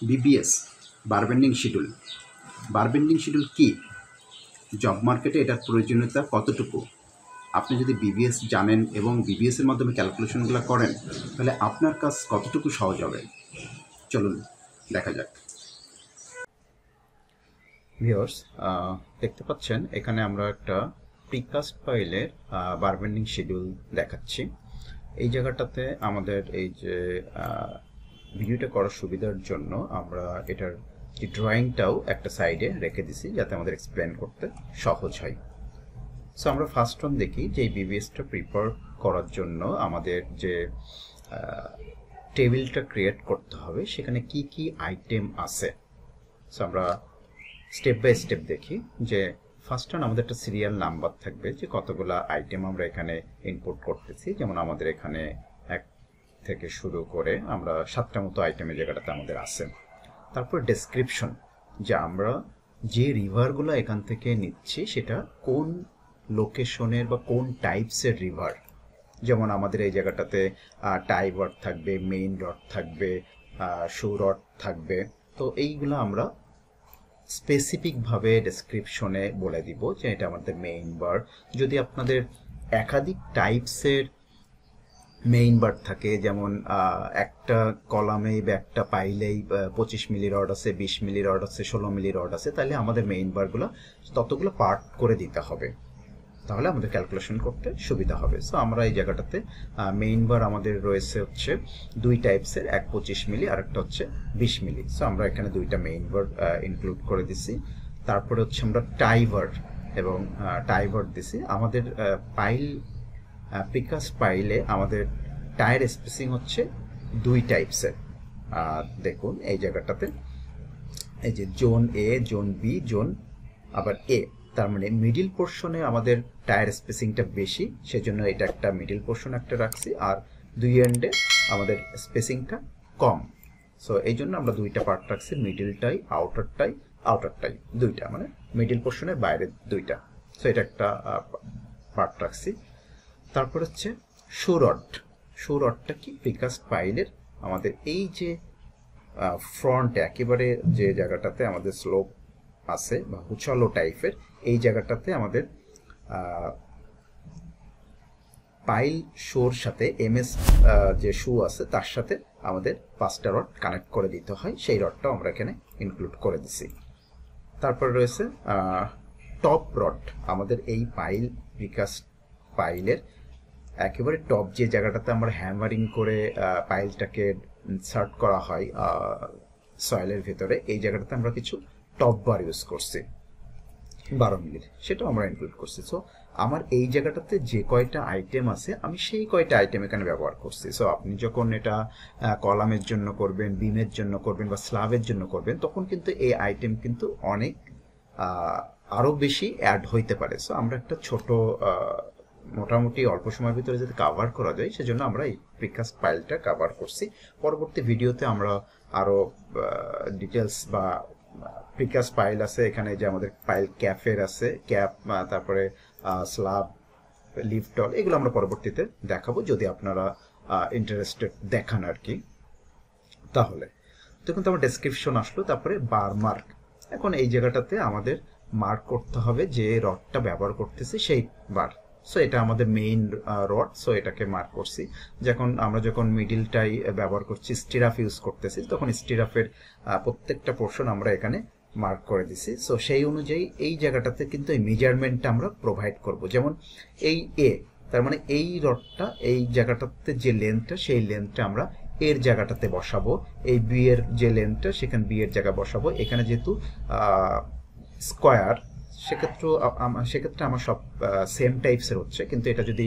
BBS বার bending schedule. বার bending schedule কি? Job মার্কেটে এটার প্রয়োজনীয়তা কতটুকু? আপনি যদি বিবিএস জানেন এবং বিবিএস এর মাধ্যমে ক্যালকুলেশনগুলো করেন, তাহলে আপনার কাজ কতটুকু সহজ হবে। চলুন দেখা যাক। ভিউয়ার্স, দেখতে পাচ্ছেন এখানে আমরা একটা প্রিকাস্ট ফাইলের বার বেন্ডিং শিডিউল দেখাচ্ছি। এই জায়গাটাতে আমাদের এই যে ভিডিওটা করার সুবিধার জন্য আমরা এটার যে ড্রয়িংটাও একটা সাইডে রেখে দিছি, যাতে আমাদের এক্সপ্লেন করতে সহজ হয়। সো আমরা ফার্স্ট ওয়ান দেখি যে এই বিবিএসটা প্রিপেয়ার করার জন্য আমাদের যে টেবিলটা ক্রিয়েট করতে হবে সেখানে কি কি আইটেম আছে। সো আমরা স্টেপ বাই স্টেপ দেখি যে ফার্স্ট ওয়ান আমাদের একটা সিরিয়াল নাম্বার থাকবে, যে কতগুলা আইটেম আমরা এখানে ইনপুট করতেছি। যেমন আমাদের এখানে এক থেকে শুরু করে আমরা 7টা মতো আইটেমের জায়গাটাতে আমাদের আছে। তারপর ডেসক্রিপশন, যে আমরা যে রিভারগুলো এখান থেকে নিচ্ছি সেটা কোন লোকেশনের বা কোন টাইপসের রিভার। যেমন আমাদের এই জায়গাটাতে টাই রড থাকবে, মেইন রড থাকবে, শো রড থাকবে। তো এইগুলো আমরা স্পেসিফিকভাবে ডেসক্রিপশনে বলে দিব যে এটা আমাদের মেইন বার। যদি আপনাদের একাধিক টাইপসের মেইন বার থাকে, যেমন একটা কলামে বা একটা পাইলেই 25 মিলি রড আছে, 20 মিলি রড আছে, 16 মিলি রড আছে, তাহলে আমাদের মেইন বারগুলো ততগুলো পার্ট করে দিতে হবে, তাহলে আমাদের ক্যালকুলেশন করতে সুবিধা হবে। সো আমরা এই জায়গাটাতে মেইন বার আমাদের রয়েছে হচ্ছে দুই টাইপসের, এক 25 মিলি আর একটা হচ্ছে 20 মিলি। সো আমরা এখানে দুইটা মেইন বার ইনক্লুড করে দিছি। তারপরে হচ্ছে আমরা টাইভার এবং টাইভার দিছি। আমাদের পাইল প্রিকাস্ট পাইলে আমাদের টায়ার স্পেসিং হচ্ছে দুই টাইপসের। দেখুন এই জায়গাটাতে এই যে জোন এ, জোন বি, জোন আবার এ, তার মানে মিডিল পোর্শনে আমাদের টায়ার স্পেসিংটা বেশি, সেজন্য এটা একটা মিডিল পোর্শন একটা রাখছি, আর দুই এন্ডে আমাদের স্পেসিংটা কম। সো এই জন্য আমরা দুইটা পার্ট রাখছি, মিডিলটাই আউটারটাই দুইটা, মানে মিডিল পোর্শনের বাইরে দুইটা। সো এটা একটা পার্ট রাখছি। তারপর হচ্ছে শো রডটা কি? প্রিকাস্ট পাইলের আমাদের এই যে ফ্রন্ট একেবারে যে জায়গাটাতে আমাদের স্লোপ আছে বা উচালো টাইপের, এই জায়গাটাতে আমাদের পাইল শোর সাথে এমএস যে শু আছে তার সাথে আমাদের 5টা রড কানেক্ট করে দিতে হয়, সেই রডটাও আমরা এখানে ইনক্লুড করে দিছি। তারপর রয়েছে টপ রড। আমাদের এই প্রিকাস্ট পাইলের একেবারে টপ যে জায়গাটাতে আমরা হ্যামারিং করে পাইলটাকে ইনসার্ট করা হয় সয়েলের ভেতরে, এই জায়গাটাতে আমরা কিছু টপ বার ইউজ করছি 12 মিলির, সেটাও আমরা ইনক্লুড করছি। সো আমার এই জায়গাটাতে যে কয়টা আইটেম আছে আমি সেই কয়টা আইটেম এখানে ব্যবহার করছি। সো আপনি যখন এটা কলামের জন্য করবেন, বিমের জন্য করবেন বা স্ল্যাবের জন্য করবেন, তখন কিন্তু এই আইটেম কিন্তু অনেক আরো বেশি অ্যাড হইতে পারে। সো আমরা একটা ছোট মোটামুটি অল্প সময়ের ভিতরে যাতে কাভার করা যায় সেজন্য আমরা এই প্রিকাস্ট পাইলটা কাভার করছি। পরবর্তী ভিডিওতে আমরা আরো ডিটেলস বা প্রিকাস্ট পাইল আছে এখানে, যে আমাদের পাইল ক্যাফের আছে, ক্যাপ, তারপরে স্ল্যাব, লিফটল, এগুলো আমরা পরবর্তীতে দেখাবো যদি আপনারা ইন্টারেস্টেড দেখান আর কি। তাহলে দেখুন তো আমার ডেসক্রিপশন আসলো, তারপরে বার মার্ক। এখন এই জায়গাটাতে আমাদের মার্ক করতে হবে যে রডটা ব্যবহার করতেছি সেই বার। সো এটা আমাদের মেইন রড, সো এটাকে মার্ক করছি। আমরা যখন মিডিলটাই ব্যবহার করছি, স্টিরাফ ইউজ করতেছি, তখন স্টিরাফের প্রত্যেকটা পোর্শন আমরা এখানে মার্ক করে দিছি। সো সেই অনুযায়ী এই জায়গাটাতে কিন্তু এই মেজারমেন্টটা আমরা প্রোভাইড করব। যেমন এই এ, তার মানে এই রডটা এই জায়গাটাতে যে লেন্থটা, সেই লেন্থটা আমরা এর জায়গাটাতে বসাবো। এই বি এর যে লেন্থটা, সেখানে বি এর জায়গায় বসাবো। এখানে যেহেতু স্কোয়ার, সেক্ষেত্রে আমার সব সেম টাইপসের হচ্ছে, কিন্তু এটা যদি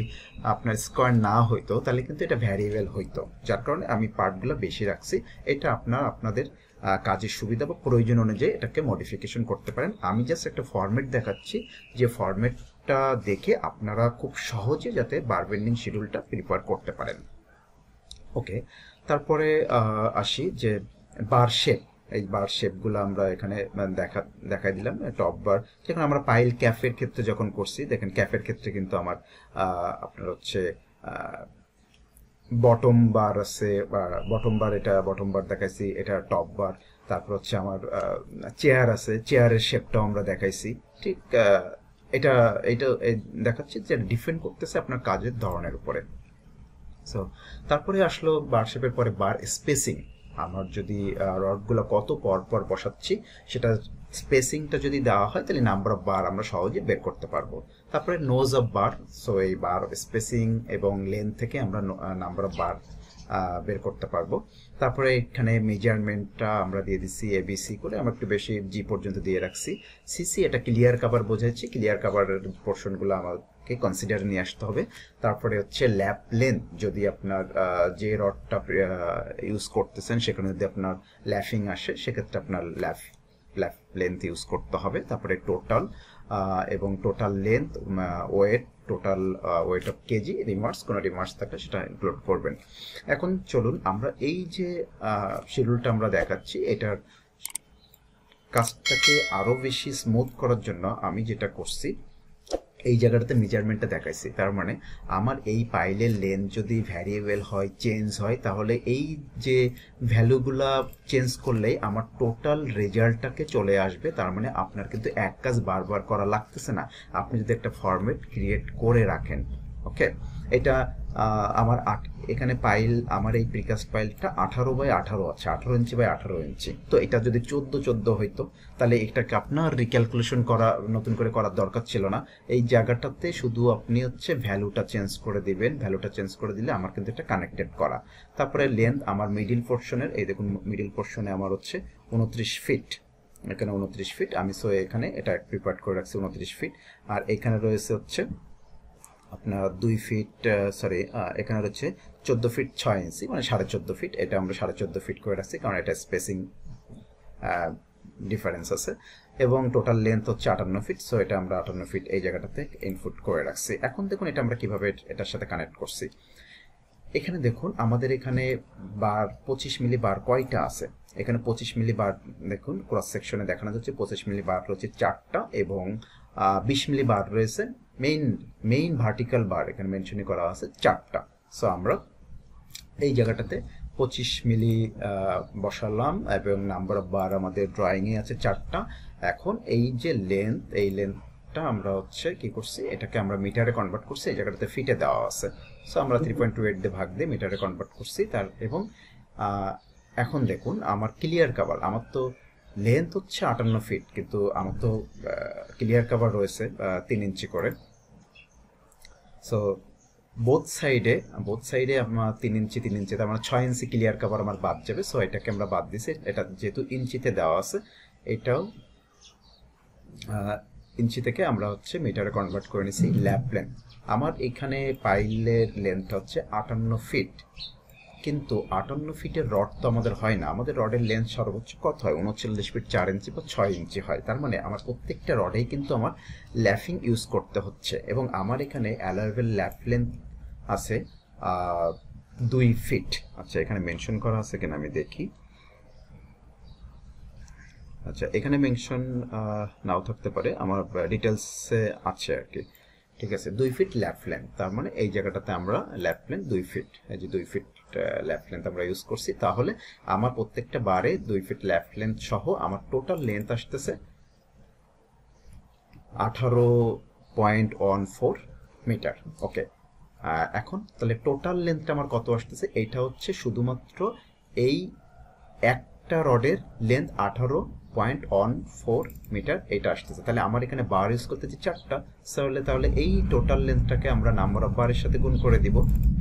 আপনার স্কোয়ার না হইতো তাহলে কিন্তু এটা ভ্যারিয়েবল হইতো, যার কারণে আমি পার্টগুলো বেশি রাখছি। এটা আপনাদের কাজের সুবিধা বা প্রয়োজন অনুযায়ী এটাকে মডিফিকেশন করতে পারেন। আমি জাস্ট একটা ফরম্যাট দেখাচ্ছি, যে ফরম্যাটটা দেখে আপনারা খুব সহজে যাতে বার বেন্ডিং শিডিউলটা প্রিপেয়ার করতে পারেন। ওকে, তারপরে আসি যে বার শেপ। এই বার শেপগুলো আমরা এখানে দেখাই দিলাম। টপ বার যেখানে আমরা পাইল ক্যাফের ক্ষেত্রে যখন করছি, দেখেন ক্যাফের ক্ষেত্রে কিন্তু আমার আপনার হচ্ছে বটম বার আছে, বটম বার, এটা বটম বার দেখাইছি, এটা টপ বার। তারপর হচ্ছে আমার চেয়ার আছে, চেয়ারের শেপটাও আমরা দেখাইছি। ঠিক এটা এটা দেখাচ্ছি যে ডিফেন্ড করতেছে আপনার কাজের ধরনের উপরে। সো তারপরে আসলো বার শেপের পরে বার স্পেসিং। আমার যদি রডগুলো কত পর পর বসাচ্ছি সেটা স্পেসিংটা যদি দেওয়া হয় তাহলে নাম্বার অফ বার আমরা সহজে বের করতে পারবো। তারপরে নোজ অফ বার, সো এই বার স্পেসিং এবং লেন্থ থেকে আমরা নাম্বার অফ বার বের করতে পারবো। তারপরে এখানে মেজারমেন্টটা আমরা দিয়ে দিচ্ছি এবিসি করে, আমরা একটু বেশি জি পর্যন্ত দিয়ে রাখছি। সিসি এটা ক্লিয়ার কাভার বোঝাচ্ছি, ক্লিয়ার কাভারের পোর্শনগুলো আমাকে কনসিডার নিয়ে আসতে হবে। তারপরে হচ্ছে ল্যাপ লেন্থ, যদি আপনার যে রডটা ইউজ করতেছেন সেখানে যদি আপনার ল্যাফিং আসে সেক্ষেত্রে আপনার ল্যাপ লেন্থ ইউজ করতে হবে। তারপরে টোটাল এবং total length, weight, total weight of KG, remarks, কোনো রিমার্স থাকলে সেটা ইনক্লুড করবেন। এখন চলুন আমরা এই যে শিডিউলটা আমরা দেখাচ্ছি এটার কাজটাকে আরো বেশি স্মুথ করার জন্য আমি যেটা করছি এই জায়গাটাতে মেজারমেন্টটা দেখাইছি। তার মানে আমার এই পাইলের লেন্থ যদি ভ্যারিয়েবল হয়, চেঞ্জ হয়, তাহলে এই যে ভ্যালুগুলা চেঞ্জ করলেই আমার টোটাল রেজাল্টটাকে চলে আসবে। তার মানে আপনার কিন্তু এক কাজ বারবার করা লাগতেছে না, আপনি যদি একটা ফরম্যাট ক্রিয়েট করে রাখেন। ওকে, এটা আমার এখানে পাইল, আমার এই প্রিকাস্ট পাইলটা 18x18 আছে, 18 ইঞ্চি বাই 18 ইঞ্চি। তো এটা যদি 14x14 হইতো তাহলে এটাকে আপনার রিক্যালকুলেশন করা, নতুন করে করার দরকার ছিল না। এই জায়গাটাতে শুধু আপনি হচ্ছে ভ্যালুটা চেঞ্জ করে দিবেন, ভ্যালুটা চেঞ্জ করে দিলে আমার কিন্তু এটা কানেক্টেড করা। তারপরে লেন্থ আমার মিডিল পোর্শনের, এই দেখুন মিডিল পোর্শনে আমার হচ্ছে 29 ফিট, এখানে 29 ফিট আমি, সো এখানে এটা প্রিপেয়ার করে রাখছি 29 ফিট। আর এখানে রয়েছে হচ্ছে আপনার 2 ফিট, সরি এখানে রয়েছে 14 ফিট 6 ইঞ্চি, মানে 14.5 ফিট। এটা আমরা 14.5 ফিট করে রাখছি কারণ এটা স্পেসিং ডিফারেন্স আছে। এবং টোটাল লেন্থ হচ্ছে 58 ফিট, সো এটা আমরা 58 ফিট এই জায়গাটাতে ইনপুট করে রাখছি। এখন দেখুন এটা আমরা কিভাবে এটার সাথে কানেক্ট করছি। এখানে দেখুন আমাদের এখানে বার 25 মিলি বার কয়টা আছে, এখানে 25 মিলি বার দেখুন ক্রস সেকশনে দেখানো যাচ্ছে। 25 মিলি বার রয়েছে 4টা এবং 20 মিলি বার রয়েছে মেইন ভার্টিক্যাল বার, এখানে মেনশনই করা আছে 4টা। সো আমরা এই জায়গাটাতে 25 মিলি বসালাম এবং নাম্বার অফ বার আমাদের ড্রয়িংয়ে আছে 4টা। এখন এই যে লেন্থ, এই লেন্থটা আমরা হচ্ছে কি করছি, এটাকে আমরা মিটারে কনভার্ট করছি, এই জায়গাটাতে ফিটে দেওয়া আছে। সো আমরা 3.28 দিয়ে ভাগ দিয়ে মিটারে কনভার্ট করছি তার। এবং এখন দেখুন আমার ক্লিয়ার কাভার, আমার তো লেন্থ হচ্ছে 58 ফিট কিন্তু আমার তো ক্লিয়ার কাভার রয়েছে 3 ইঞ্চি করে। সো বোথ সাইডে আমার 3 ইঞ্চি 3 ইঞ্চি, তার মানে 6 ইঞ্চি ক্লিয়ার কাভার আমার বাদ যাবে। সো এটাকে আমরা বাদ দিছি, এটা যেহেতু ইঞ্চিতে দেওয়া আছে এটাও ইঞ্চি থেকে আমরা হচ্ছে মিটারে কনভার্ট করে নিছি। ল্যাপ লেন্থ আমার এখানে পাইলের লেন্থ হচ্ছে 58 ফিট, কিন্তু 58 ফিটের রড তো আমাদের হয় না, আমাদের রডের লেন্থ সর্বোচ্চ কত হয়, 39 ফিট 4 ইঞ্চি বা 6 ইঞ্চি হয়। তার মানে আমার প্রত্যেকটা রডেই কিন্তু আমার ল্যাফিং ইউজ করতে হচ্ছে। এবং আমার এখানে অ্যালার্ভেল ল্যাপ লেন্থ আছে 2 ফিট। আচ্ছা এখানে মেনশন করা আছে কিনা আমি দেখি। আচ্ছা এখানে মেনশন নাও থাকতে পারে, আমার ডিটেলসে আছে আর কি। ঠিক আছে, 2 ফিট ল্যাপ লেন্থ, তার মানে এই জায়গাটাতে আমরা ল্যাপ লেন্থ 2 ফিট, এই যে 2 ফিট ল্যাপ লেন্থ আমরা ইউজ করছি। তাহলে আমার প্রত্যেকটা বারে 2 ফিট ল্যাপ লেন্থ সহ আমার টোটাল লেন্থ আসতেছে 18.14 মিটার। ওকে, এখন তাহলে টোটাল লেন্থটা আমার কত আসতেছে, এইটা হচ্ছে শুধুমাত্র এই একটা রডের লেন্থ 18.14 মিটার এটা আসতেছে। তাহলে আমার এখানে বার ইউজ করতেছি 4টা, তাহলে এই টোটাল লেন্থটাকে আমরা নাম্বার অফ বারের সাথে গুণ করে দিব,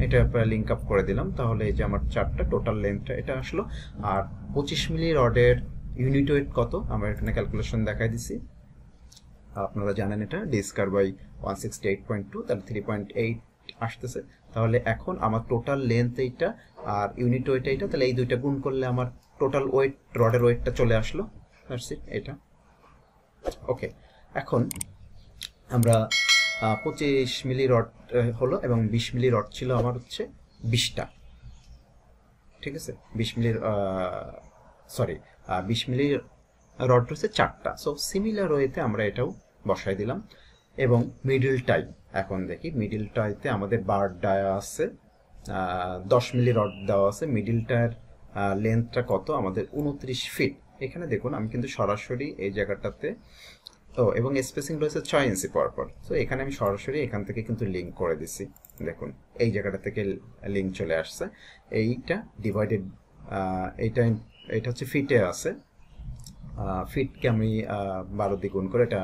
এটা লিঙ্ক আপ করে দিলাম। তাহলে এই যে আমার 4টা টোটাল লেন্থটা এটা আসলো। আর 25 মিলি রডের ইউনিট ওয়েট কত আমরা এখানে ক্যালকুলেশন দেখাই দিছি, আপনারা জানেন এটা ডি স্কয়ার বাই 168.2, তাহলে 3.8 আসতেছে। তাহলে এখন আমার টোটাল লেন্থ এইটা আর ইউনিট ওয়েট এইটা, তাহলে এই দুইটা গুণ করলে আমার টোটাল ওয়েট, রডের ওয়েটটা চলে আসলো। দ্যাটস ইট, এটা ওকে। এখন আমরা 25 মিলি রড হলো এবং 20 মিলি রড ছিল আমার হচ্ছে 20টা। ঠিক আছে, 20 মিলির 20 মিলি রড রয়েছে 4টা। সো সিমিলার ওয়েতে আমরা এটাও বসাই দিলাম। এবং মিডল টাই, এখন দেখি মিডল টাইতে আমাদের বার ডায়া আছে 10 মিলি রড দেওয়া আছে, মিডিলটার লেন্থটা কত আমাদের 29 ফিট। এখানে দেখুন আমি কিন্তু সরাসরি এই জায়গাটাতে এবং স্পেসিং রয়েছে 6 ইঞ্চি পরপর। তো এখানে আমি সরাসরি এখান থেকে কিন্তু লিঙ্ক করে দিছি, দেখুন এই জায়গাটা থেকে লিঙ্ক চলে আসছে। এইটা ডিভাইডেড, এইটা এটা হচ্ছে ফিটে আছে, ফিটকে আমি 12 দিয়ে গুণ করে এটা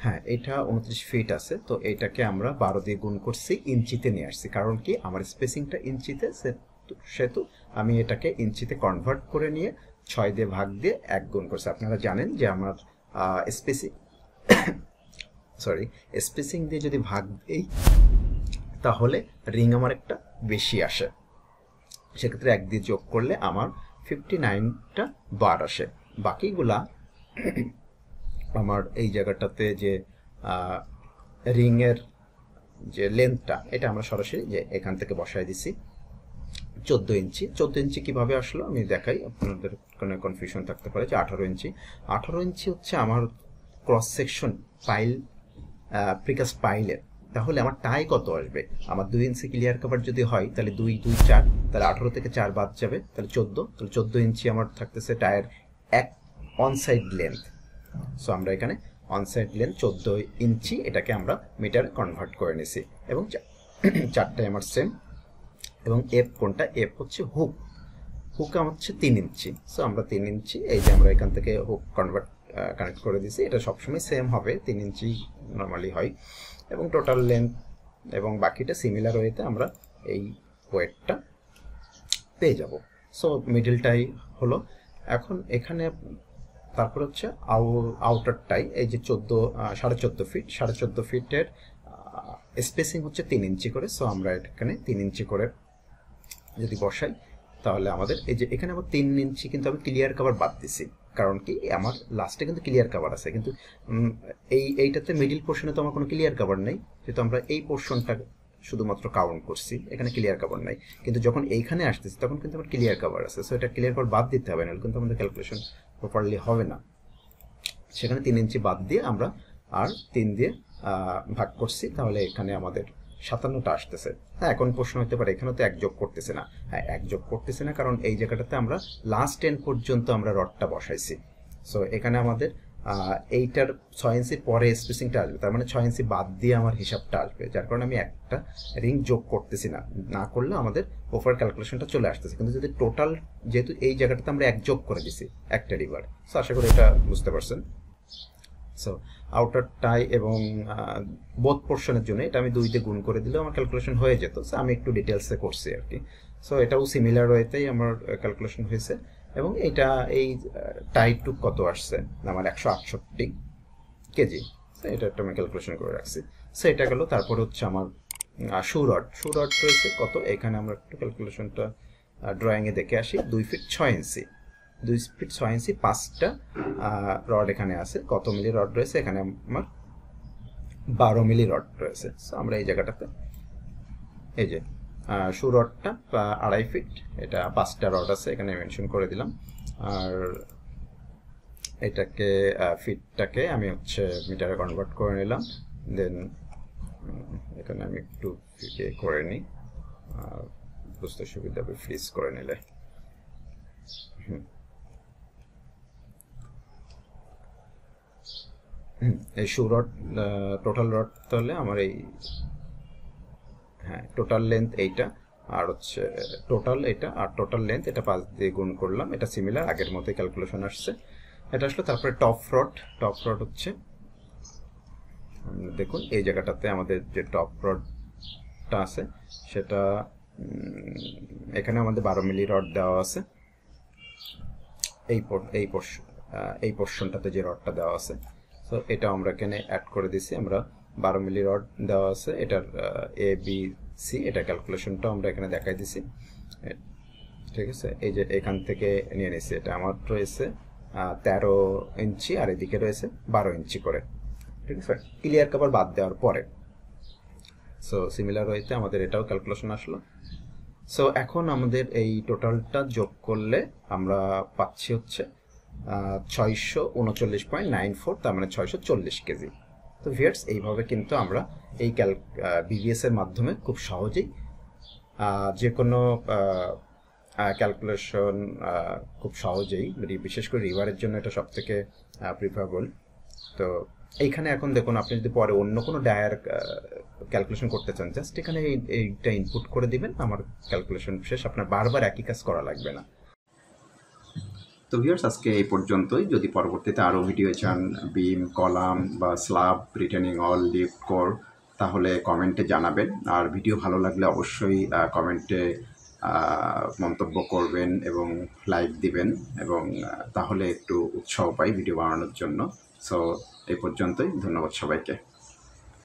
হ্যাঁ এটা 29 ফিট আছে। তো এটাকে আমরা 12 দিয়ে গুণ করছি, ইঞ্চিতে নিয়ে আসছি, কারণ কি আমার স্পেসিংটা ইঞ্চিতে, সেহেতু আমি এটাকে ইঞ্চিতে কনভার্ট করে নিয়ে 6 দিয়ে ভাগ দিয়ে 1 গুণ করছি। আপনারা জানেন যে আমার স্পেসিং স্পেসিং দিয়ে যদি ভাগ দিই তাহলে রিং আমার একটা বেশি আসে, সেক্ষেত্রে 1 দিয়ে যোগ করলে আমার 59টা বার আসে। বাকিগুলা আমার এই জায়গাটাতে যে রিংয়ের যে লেন্থটা, এটা আমরা সরাসরি যে এখান থেকে বসায় দিছি 14 ইঞ্চি। 14 ইঞ্চি কিভাবে আসলো আমি দেখাই, আপনাদের কোনো কনফিউশন থাকতে পারে যে 18 ইঞ্চি। 18 ইঞ্চি হচ্ছে আমার ক্রস সেকশন পাইল, প্রিকাস পাইলের। তাহলে আমার টাই কত আসবে, আমার 2 ইঞ্চি ক্লিয়ার কভার যদি হয় তাহলে 2 2 4, তাহলে 18 থেকে 4 বাদ যাবে, তাহলে 14। তাহলে 14 ইঞ্চি আমার থাকতেছে টায়ার এক অন সাইড লেন্থ। সো আমরা এখানে অন সাইড লেন্থ 14 ইঞ্চি, এটাকে আমরা মিটারে কনভার্ট করে নিছি। এবং চারটায় আমার সেম। এবং এফ কোনটা, এফ হচ্ছে হুক, হুক আমার হচ্ছে 3 ইঞ্চি। সো আমরা 3 ইঞ্চি, এই যে আমরা এখান থেকে হুক কানেক্ট করে দিয়েছি, এটা সবসময় সেম হবে, 3 ইঞ্চি নর্মালি হয়। এবং টোটাল লেন্থ এবং বাকিটা সিমিলার ওয়েতে আমরা এই ওয়েটটা পেয়ে যাব। সো মিডলটাই হলো। এখন এখানে তারপর হচ্ছে আউটারটাই, এই যে 14.5 ফিট, 14.5 ফিটের স্পেসিং হচ্ছে 3 ইঞ্চি করে। সো আমরা এখানে 3 ইঞ্চি করে যদি বসাই তাহলে আমাদের এই যে এখানে আমার 3 ইঞ্চি কিন্তু আমি ক্লিয়ার কভার বাদ দিছি, কারণ কি আমার লাস্টে কিন্তু ক্লিয়ার কভার আছে, কিন্তু এইটাতে মিডিল পোর্শনে তো আমার কোনো ক্লিয়ার কভার নেই, যেহেতু আমরা এই পোর্শনটা শুধুমাত্র কাউন্ট করছি, এখানে ক্লিয়ার কভার নাই। কিন্তু যখন এইখানে আসতেছি তখন কিন্তু আমার ক্লিয়ার কভার আছে। সো এটা ক্লিয়ার কভার বাদ দিতে হবে, নাহলে কিন্তু আমাদের ক্যালকুলেশন প্রপারলি হবে না। সেখানে 3 ইঞ্চি বাদ দিয়ে আমরা আর 3 দিয়ে ভাগ করছি, তাহলে এখানে আমাদের 57টা আসতেছে। হ্যাঁ, এখন প্রশ্ন হতে পারে এখানে তো 1 যোগ করতেছে না। হ্যাঁ, 1 যোগ করতেছে না কারণ এই জায়গাটাতে আমরা লাস্ট 10 পর্যন্ত আমরা রডটা বসাইছি। সো এখানে আমাদের এইটার 6 ইঞ্চি পরে স্পেসিংটা আসবে, তার মানে 6 ইঞ্চি বাদ দিয়ে আমার হিসাবটা আসবে, যার কারণে আমি একটা রিং যোগ করতেছি না, না করলে আমাদের ওভার ক্যালকুলেশনটা চলে আসতেছে। কিন্তু যদি টোটাল, যেহেতু এই জায়গাটাতে আমরা 1 যোগ করে দিছি একটা রিভার, সো আশা করি এটা বুঝতে পারছেন। সো আউটার টাই এবং বোথ পোর্শনের জন্য এটা আমি 2 দিয়ে গুণ করে দিলেও আমার ক্যালকুলেশন হয়ে যেত। সো আমি একটু ডিটেলসে করছি আর কি। সো এটাও সিমিলার ওয়েতেই আমার ক্যালকুলেশন হয়েছে। এবং এটা এই টাইটুক কত আসছে আমার 168 কেজি। সো এটা একটা আমি ক্যালকুলেশন করে রাখছি। সো এটা গেল। তারপর হচ্ছে আমার শু রড রয়েছে কত, এখানে আমরা একটু ক্যালকুলেশনটা ড্রয়িংয়ে দেখে আসি। 2 ফিট 6 ইঞ্চি, 2 ফিট 6 ইঞ্চি 5টা রড এখানে আছে। কত মিলি রড রয়েছে এখানে আমার 12 মিলি রড রয়েছে। সো আমরা এই জায়গাটাতে এই যে শু রডটা 2.5 ফিট, এটা 5টা রড আছে এখানে মেনশন করে দিলাম। আর এটাকে ফিটটাকে আমি হচ্ছে মিটারে কনভার্ট করে নিলাম। দেন এখানে আমি একটু করে নিই, বুঝতে সুবিধা হবে ফ্রিজ করে নিলে। এই শু রড টোটাল রড, তাহলে আমার এই হ্যাঁ টোটাল লেন্থ এইটা, আর হচ্ছে টোটাল এটা, আর টোটাল লেন্থ এটা 5 দিয়ে গুণ করলাম। এটা সিমিলার, আগের মতোই ক্যালকুলেশন আসছে। এটা আসলে তারপরে টপ রড হচ্ছে দেখুন এই জায়গাটাতে আমাদের যে টপ রডটা আছে সেটা এখানে আমাদের 12 মিলি রড দেওয়া আছে। এই পোর্শনটাতে যে রডটা দেওয়া আছে, সো এটা আমরা এখানে অ্যাড করে দিছি। আমরা 12 মিলি রড দেওয়া আছে, এটার এ বি সি, এটা ক্যালকুলেশনটা আমরা এখানে দেখাই দিছি। ঠিক আছে, এই যে এখান থেকে নিয়ে নিছি, এটা আমার রয়েছে 13 ইঞ্চি আর এদিকে রয়েছে 12 ইঞ্চি করে। ঠিক আছে, ক্লিয়ার কভার বাদ দেওয়ার পরে। সো সিমিলার ওয়েতে আমাদের এটাও ক্যালকুলেশন আসলো। সো এখন আমাদের এই টোটালটা যোগ করলে আমরা পাচ্ছি হচ্ছে 639.94, তার মানে 640 কেজি। তো ভিউয়ার্স, এইভাবে কিন্তু আমরা এই বিভিএস এর মাধ্যমে খুব সহজেই যে কোনো ক্যালকুলেশন খুব সহজেই, বিশেষ করে রিভারের জন্য এটা সবথেকে প্রিফারেবল। তো এইখানে এখন দেখুন, আপনি যদি পরে অন্য কোনো ডায়ার ক্যালকুলেশন করতে চান, জাস্ট এখানে এইটা ইনপুট করে দিবেন, আমার ক্যালকুলেশন শেষ, আপনার বারবার একই কাজ করা লাগবে না। তো ভিউয়ার্স, আজকে এই পর্যন্তই। যদি পরবর্তীতে আরও ভিডিও চান, বিম, কলাম বা slab, retaining all, lift, core, তাহলে কমেন্টে জানাবেন। আর ভিডিও ভালো লাগলে অবশ্যই কমেন্টে মন্তব্য করবেন এবং লাইক দিবেন, এবং তাহলে একটু উৎসাহ পাই ভিডিও বানানোর জন্য। সো এই পর্যন্তই, ধন্যবাদ সবাইকে।